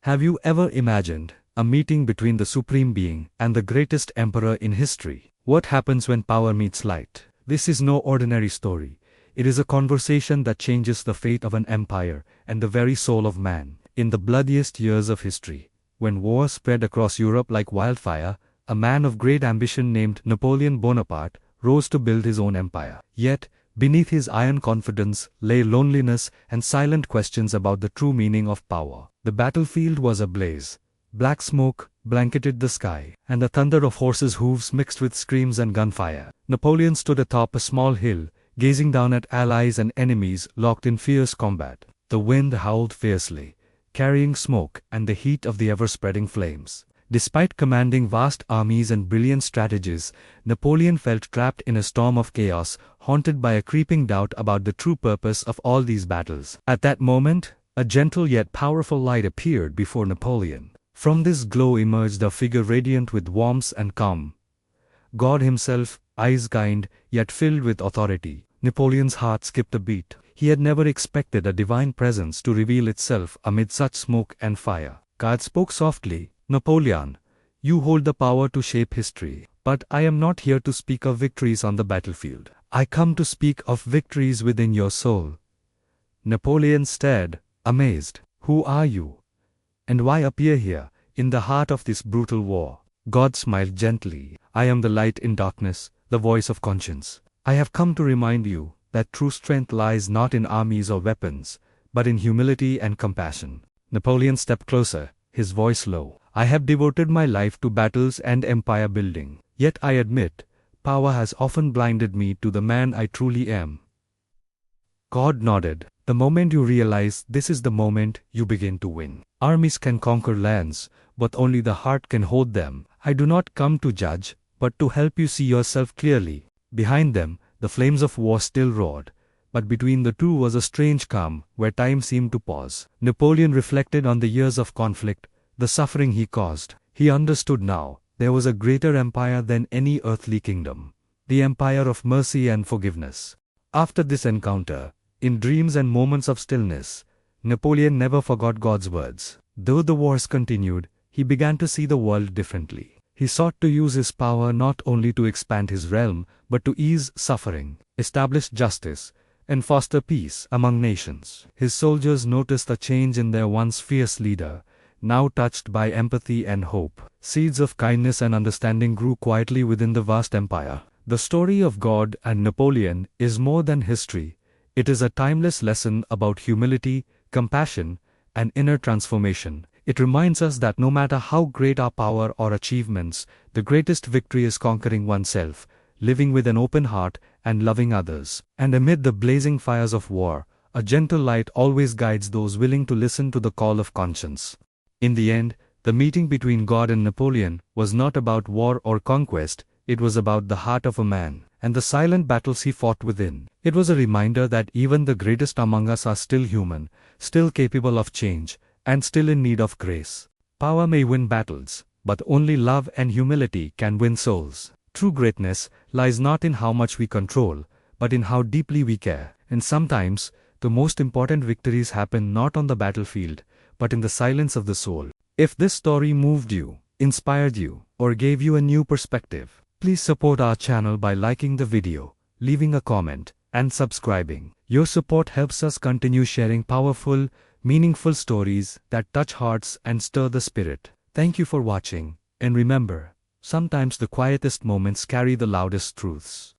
Have you ever imagined a meeting between the Supreme Being and the greatest emperor in history? What happens when power meets light? This is no ordinary story. It is a conversation that changes the fate of an empire and the very soul of man. In the bloodiest years of history, when war spread across Europe like wildfire, a man of great ambition named Napoleon Bonaparte rose to build his own empire. Yet, beneath his iron confidence lay loneliness and silent questions about the true meaning of power. The battlefield was ablaze. Black smoke blanketed the sky, and the thunder of horses' hooves mixed with screams and gunfire. Napoleon stood atop a small hill, gazing down at allies and enemies locked in fierce combat. The wind howled fiercely, carrying smoke and the heat of the ever-spreading flames. Despite commanding vast armies and brilliant strategies, Napoleon felt trapped in a storm of chaos, haunted by a creeping doubt about the true purpose of all these battles. At that moment, a gentle yet powerful light appeared before Napoleon. From this glow emerged a figure radiant with warmth and calm. God himself, eyes kind, yet filled with authority. Napoleon's heart skipped a beat. He had never expected a divine presence to reveal itself amid such smoke and fire. God spoke softly, "Napoleon, you hold the power to shape history, but I am not here to speak of victories on the battlefield. I come to speak of victories within your soul." Napoleon stared, amazed. "Who are you? And why appear here, in the heart of this brutal war?" God smiled gently. "I am the light in darkness, the voice of conscience. I have come to remind you that true strength lies not in armies or weapons, but in humility and compassion." Napoleon stepped closer, his voice low. "I have devoted my life to battles and empire building. Yet I admit, power has often blinded me to the man I truly am." God nodded. "The moment you realize this is the moment you begin to win. Armies can conquer lands, but only the heart can hold them. I do not come to judge, but to help you see yourself clearly." Behind them, the flames of war still roared, but between the two was a strange calm, where time seemed to pause. Napoleon reflected on the years of conflict, the suffering he caused. He understood now, there was a greater empire than any earthly kingdom, the empire of mercy and forgiveness. After this encounter, in dreams and moments of stillness, Napoleon never forgot God's words. Though the wars continued, he began to see the world differently. He sought to use his power not only to expand his realm, but to ease suffering, establish justice, and foster peace among nations. His soldiers noticed a change in their once fierce leader, now touched by empathy and hope. Seeds of kindness and understanding grew quietly within the vast empire. The story of God and Napoleon is more than history. It is a timeless lesson about humility, compassion, and inner transformation. It reminds us that no matter how great our power or achievements, the greatest victory is conquering oneself, living with an open heart, and loving others. And amid the blazing fires of war, a gentle light always guides those willing to listen to the call of conscience. In the end, the meeting between God and Napoleon was not about war or conquest, it was about the heart of a man, and the silent battles he fought within. It was a reminder that even the greatest among us are still human, still capable of change, and still in need of grace. Power may win battles, but only love and humility can win souls. True greatness lies not in how much we control, but in how deeply we care. And sometimes, the most important victories happen not on the battlefield, but in the silence of the soul. If this story moved you, inspired you, or gave you a new perspective, please support our channel by liking the video, leaving a comment, and subscribing. Your support helps us continue sharing powerful, meaningful stories that touch hearts and stir the spirit. Thank you for watching, and remember, sometimes the quietest moments carry the loudest truths.